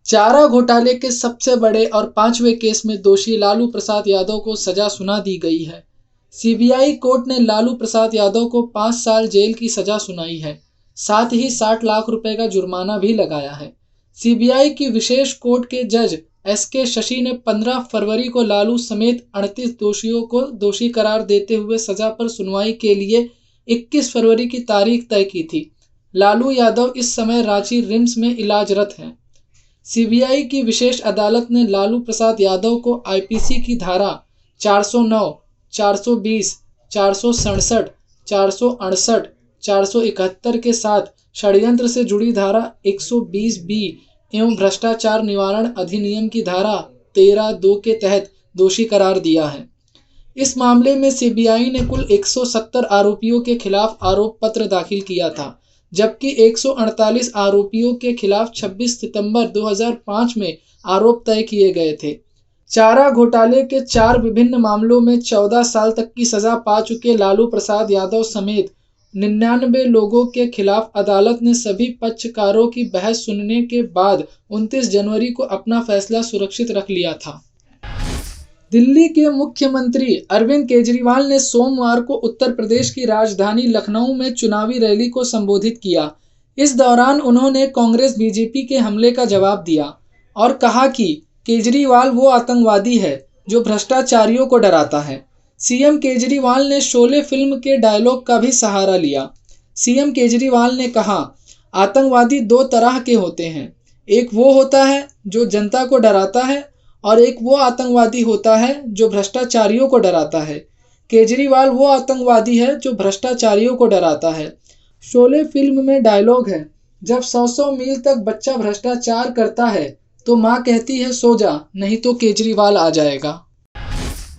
चारा घोटाले के सबसे बड़े और पांचवें केस में दोषी लालू प्रसाद यादव को सजा सुना दी गई है। सीबीआई कोर्ट ने लालू प्रसाद यादव को 5 साल जेल की सजा सुनाई है। साथ ही 60 लाख रुपए का जुर्माना भी लगाया है। सीबीआई की विशेष कोर्ट के जज एसके शशि ने 15 फरवरी को लालू समेत 38 दोषियों को दोषी करार देते हुए सजा पर सुनवाई के लिए 21 फरवरी की तारीख तय की थी। लालू यादव इस समय रांची रिम्स में इलाजरत हैं। सीबीआई की विशेष अदालत ने लालू प्रसाद यादव को आईपीसी की धारा 409, 420, 467, 468, 471 के साथ षड्यंत्र से जुड़ी धारा 120 बी एवं भ्रष्टाचार निवारण अधिनियम की धारा 13(2) के तहत दोषी करार दिया है। इस मामले में सीबीआई ने कुल 170 आरोपियों के खिलाफ आरोप पत्र दाखिल किया था, जबकि 148 आरोपियों के खिलाफ 26 सितंबर 2005 में आरोप तय किए गए थे। चारा घोटाले के 4 विभिन्न मामलों में 14 साल तक की सजा पा चुके लालू प्रसाद यादव समेत 99 लोगों के खिलाफ अदालत ने सभी पक्षकारों की बहस सुनने के बाद 29 जनवरी को अपना फैसला सुरक्षित रख लिया था। दिल्ली के मुख्यमंत्री अरविंद केजरीवाल ने सोमवार को उत्तर प्रदेश की राजधानी लखनऊ में चुनावी रैली को संबोधित किया। इस दौरान उन्होंने कांग्रेस बीजेपी के हमले का जवाब दिया और कहा कि केजरीवाल वो आतंकवादी है जो भ्रष्टाचारियों को डराता है। सीएम केजरीवाल ने शोले फिल्म के डायलॉग का भी सहारा लिया। सीएम केजरीवाल ने कहा, आतंकवादी 2 तरह के होते हैं, एक वो होता है जो जनता को डराता है और एक वो आतंकवादी होता है जो भ्रष्टाचारियों को डराता है। केजरीवाल वो आतंकवादी है जो भ्रष्टाचारियों को डराता है। शोले फिल्म में डायलॉग है, जब 100 मील तक बच्चा भ्रष्टाचार करता है तो माँ कहती है सो जा, नहीं तो केजरीवाल आ जाएगा।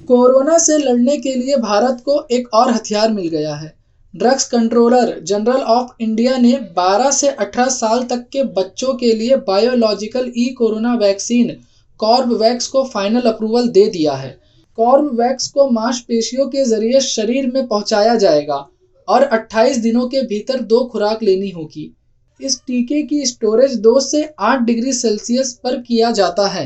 कोरोना से लड़ने के लिए भारत को एक और हथियार मिल गया है। Drugs controller general of India ने 12 से 18 साल तक के बच्चों के लिए बायोलॉजिकल कोरोना वैक्सीन कॉर्बवैक्स को फाइनल अप्रूवल दे दिया है। कॉर्बवैक्स को मांसपेशियों के जरिए शरीर में पहुंचाया जाएगा और 28 दिनों के भीतर 2 खुराक लेनी होगी। इस टीके की स्टोरेज 2 से 8 डिग्री सेल्सियस पर किया जाता है।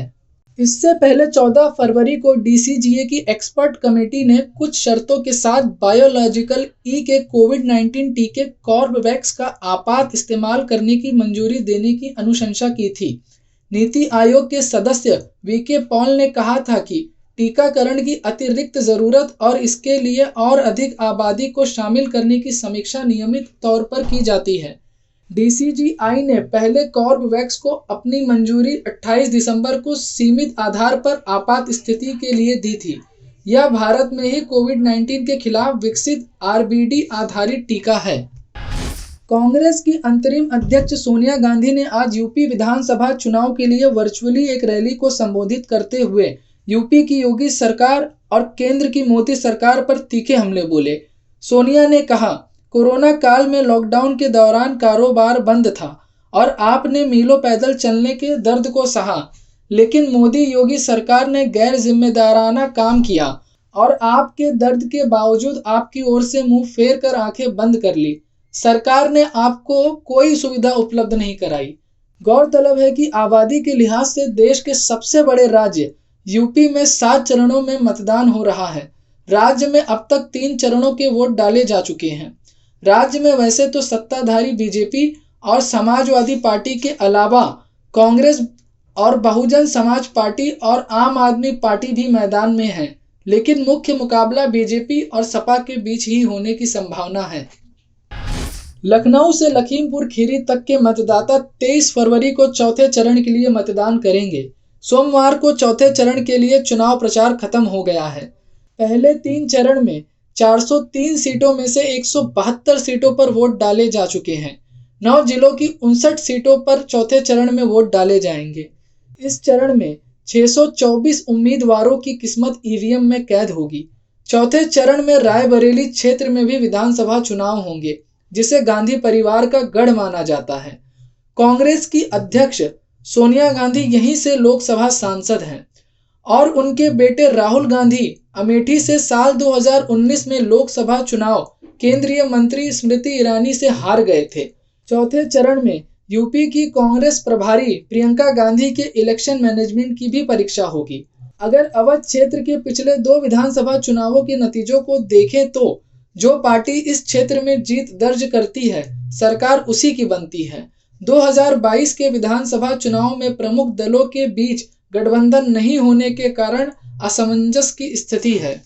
इससे पहले 14 फरवरी को डीसीजीए की एक्सपर्ट कमेटी ने कुछ शर्तों के साथ बायोलॉजिकल के कोविड-19 टीके कॉर्बवैक्स का आपात इस्तेमाल करने की मंजूरी देने की अनुशंसा की थी। नीति आयोग के सदस्य वीके पॉल ने कहा था कि टीकाकरण की अतिरिक्त जरूरत और इसके लिए और अधिक आबादी को शामिल करने की समीक्षा नियमित तौर पर की जाती है। डीसीजीआई ने पहले कॉर्बवैक्स को अपनी मंजूरी 28 दिसंबर को सीमित आधार पर आपात स्थिति के लिए दी थी। यह भारत में ही कोविड-19 के खिलाफ विकसित आरबीडी आधारित टीका है। कांग्रेस की अंतरिम अध्यक्ष सोनिया गांधी ने आज यूपी विधानसभा चुनाव के लिए वर्चुअली एक रैली को संबोधित करते हुए यूपी की योगी सरकार और केंद्र की मोदी सरकार पर तीखे हमले बोले। सोनिया ने कहा, कोरोना काल में लॉकडाउन के दौरान कारोबार बंद था और आपने मीलों पैदल चलने के दर्द को सहा, लेकिन मोदी योगी सरकार ने गैर जिम्मेदाराना काम किया और आपके दर्द के बावजूद आपकी ओर से मुंह फेर कर आंखें बंद कर ली। सरकार ने आपको कोई सुविधा उपलब्ध नहीं कराई। गौरतलब है कि आबादी के लिहाज से देश के सबसे बड़े राज्य यूपी में 7 चरणों में मतदान हो रहा है। राज्य में अब तक 3 चरणों के वोट डाले जा चुके हैं। राज्य में वैसे तो सत्ताधारी बीजेपी और समाजवादी पार्टी के अलावा कांग्रेस और बहुजन समाज पार्टी और आम आदमी पार्टी भी मैदान में है, लेकिन मुख्य मुकाबला बीजेपी और सपा के बीच ही होने की संभावना है। लखनऊ से लखीमपुर खीरी तक के मतदाता 23 फरवरी को चौथे चरण के लिए मतदान करेंगे। सोमवार को चौथे चरण के लिए चुनाव प्रचार खत्म हो गया है। पहले 3 चरण में 403 सीटों में से 172 सीटों पर वोट डाले जा चुके हैं। 9 जिलों की 59 सीटों पर चौथे चरण में वोट डाले जाएंगे। इस चरण में 624 उम्मीदवारों की किस्मत ईवीएम में कैद होगी। चौथे चरण में रायबरेली क्षेत्र में भी विधानसभा चुनाव होंगे, जिसे गांधी परिवार का गढ़ माना जाता है। कांग्रेस की अध्यक्ष सोनिया गांधी यहीं से लोकसभा सांसद हैं और उनके बेटे राहुल गांधी अमेठी से साल 2019 में लोकसभा चुनाव केंद्रीय मंत्री स्मृति ईरानी से हार गए थे। चौथे चरण में यूपी की कांग्रेस प्रभारी प्रियंका गांधी के इलेक्शन मैनेजमेंट की भी परीक्षा होगी। अगर अवध क्षेत्र के पिछले 2 विधानसभा चुनावों के नतीजों को देखें तो जो पार्टी इस क्षेत्र में जीत दर्ज करती है, सरकार उसी की बनती है। 2022 के विधानसभा चुनाव में प्रमुख दलों के बीच गठबंधन नहीं होने के कारण असमंजस की स्थिति है।